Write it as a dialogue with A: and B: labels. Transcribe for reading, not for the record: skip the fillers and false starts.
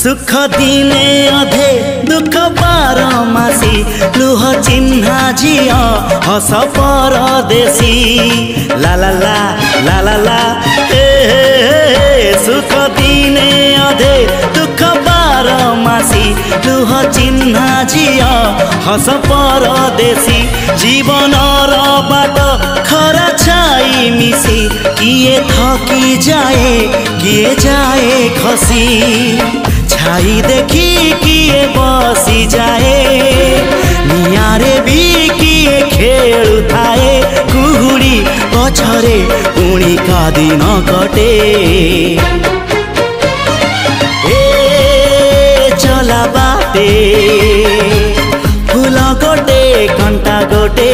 A: सुख दिने अधे दुख बारमासी लुह चिन्हा झिया हस परदेशी ला ला ला ला ला ला सुख दिने अधे दुख बारमासी लुह चिन्हा झिया हस परदेशी जीवन बाट खरा छाई मिसी किए थकी जाए किए जाए खसी छाई देखी किए बसी जाए नियारे भी किए खेलु थाए कुहुड़ी पछरे पुणी का दिन कटे ए चला बाटे फूल गोटे घंटा गोटे।